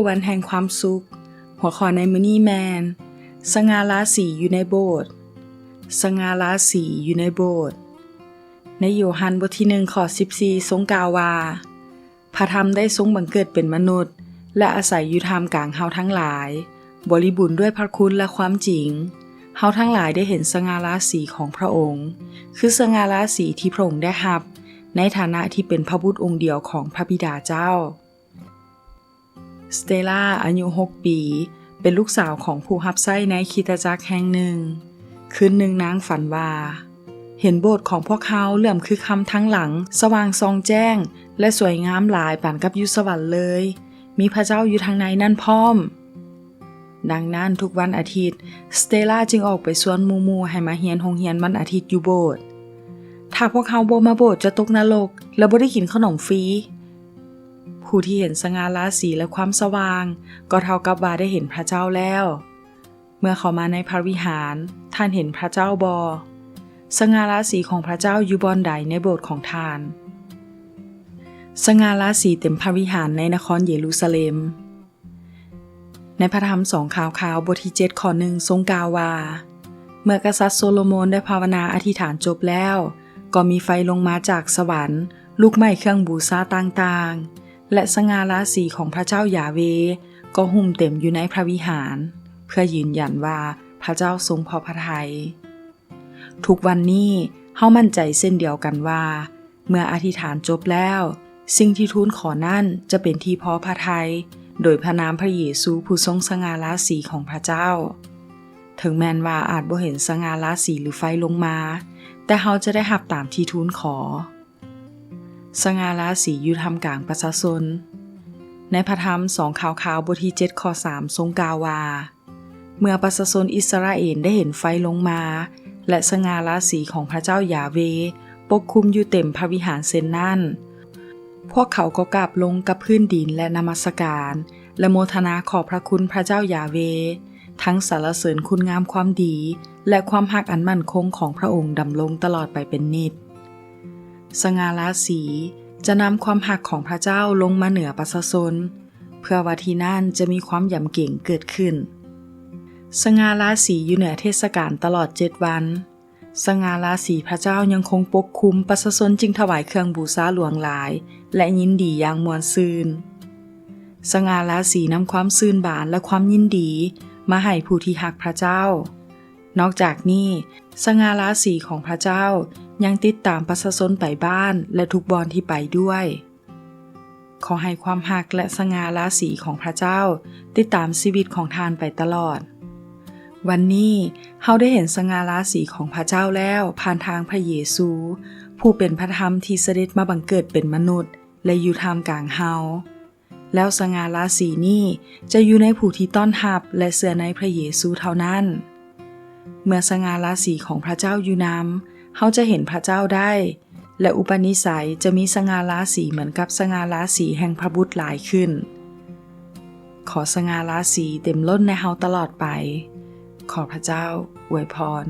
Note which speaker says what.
Speaker 1: วันแห่งความสุขหัวข้อในมื้อนี้แมนสง่าราศีอยู่ในโบสถ์สง่าราศีอยู่ในโบสถ์ในโยฮันบทที่1ข้อ14ทรงกล่าวว่าพระธรรมได้ทรงบังเกิดเป็นมนุษย์และอาศัยอยู่ท่ามกลางเฮาทั้งหลายบริบูรณ์ด้วยพระคุณและความจริงเฮาทั้งหลายได้เห็นสง่าราศีของพระองค์คือสง่าราศีที่พระองค์ได้รับในฐานะที่เป็นพระบุตรองค์เดียวของพระบิดาเจ้าสเตล่าอายุ6 ปีเป็นลูกสาวของผู้รับใช้ในคริสตจักรแห่งหนึ่งคืนหนึ่งนางฝันว่าเห็นโบสถ์ของพวกเขาเหลื่อมคือคำทั้งหลังสว่างซองแจ้งและสวยงามหลายปานกับอยู่สวรรค์เลยมีพระเจ้าอยู่ทางในนั่นพร้อมดังนั้นทุกวันอาทิตย์สเตล่าจึงออกไปชวนหมู่ๆให้มาเรียนโรงเรียนวันอาทิตย์อยู่โบสถ์ถ้าพวกเขาบ่มาโบสถ์จะตกนรกและบ่ได้กินขนมฟรีผู้ที่เห็นสง่าราศีและความสว่างก็เท่ากับว่าได้เห็นพระเจ้าแล้วเมื่อเขามาในพระวิหารท่านเห็นพระเจ้าบ่สง่าราศีของพระเจ้าอยู่บ่อนใดในโบสถ์ของท่านสง่าราศีเต็มพระวิหารในนครเยรูซาเล็มในพระธรรม2ข่าวบทที่7ข้อ1ทรงกล่าวว่าเมื่อกษัตริย์โซโลมอนได้ภาวนาอธิษฐานจบแล้วก็มีไฟลงมาจากสวรรค์ลุกไหม้เครื่องบูชาต่างๆและสง่าราศีของพระเจ้ายาเวห์ก็หุ้มเต็มอยู่ในพระวิหารเพื่อยืนยันว่าพระเจ้าทรงพอพระทัยทุกวันนี้เฮามั่นใจเส้นเดียวกันว่าเมื่ออธิษฐานจบแล้วสิ่งที่ทูลขอนั่นจะเป็นที่พอพระทัยโดยพระนามพระเยซูผู้ทรงสง่าราศีของพระเจ้าถึงแม้นว่าอาจบ่เห็นสง่าราศีหรือไฟลงมาแต่เฮาจะได้รับตามที่ทูลขอสง่าราศีอยู่ท่ามกลางประชาชนในพระธรรม2ข่าวบทที่7ข้อ3ทรงกล่าวว่าเมื่อประชาชนอิสราเอลได้เห็นไฟลงมาและสง่าราศีของพระเจ้ายาเวห์ปกคลุมอยู่เต็มพระวิหารเช่นนั้นพวกเขาก็กราบลงกับพื้นดินและนมัสการและโมทนาขอบพระคุณพระเจ้ายาเวห์ทั้งสรรเสริญคุณงามความดีและความรักอันมั่นคงของพระองค์ดำรงตลอดไปเป็นนิจสง่าราศีจะนำความรักของพระเจ้าลงมาเหนือประชาชนเพื่อว่าที่นั่นจะมีความยำเกรงเกิดขึ้นสง่าราศีอยู่เหนือเทศกาลตลอด7วันสง่าราศีพระเจ้ายังคงปกคุมประชาชนจึงถวายเครื่องบูชาหลวงหลายและยินดีอย่างม่วนซื่นสง่าราศีนำความชื่นบานและความยินดีมาให้ผู้ที่รักพระเจ้านอกจากนี้สง่าราศีของพระเจ้ายังติดตามประชาชนไปบ้านและทุกบอนที่ไปด้วยขอให้ความรักและสง่าราศีของพระเจ้าติดตามชีวิตของท่านไปตลอดวันนี้เฮาได้เห็นสง่าราศีของพระเจ้าแล้วผ่านทางพระเยซูผู้เป็นพระธรรมที่เสด็จมาบังเกิดเป็นมนุษย์และอยู่ท่ามกลางเฮาแล้วสง่าราศีนี้จะอยู่ในผู้ที่ต้อนรับและเชื่อในพระเยซูเท่านั้นเมื่อสง่าราศีของพระเจ้าอยู่นำเฮาจะเห็นพระเจ้าได้และอุปนิสัยจะมีสง่าราศีเหมือนกับสง่าราศีแห่งพระบุตรหลายขึ้นขอสง่าราศีเต็มล้นในเฮาตลอดไปขอพระเจ้าอวยพร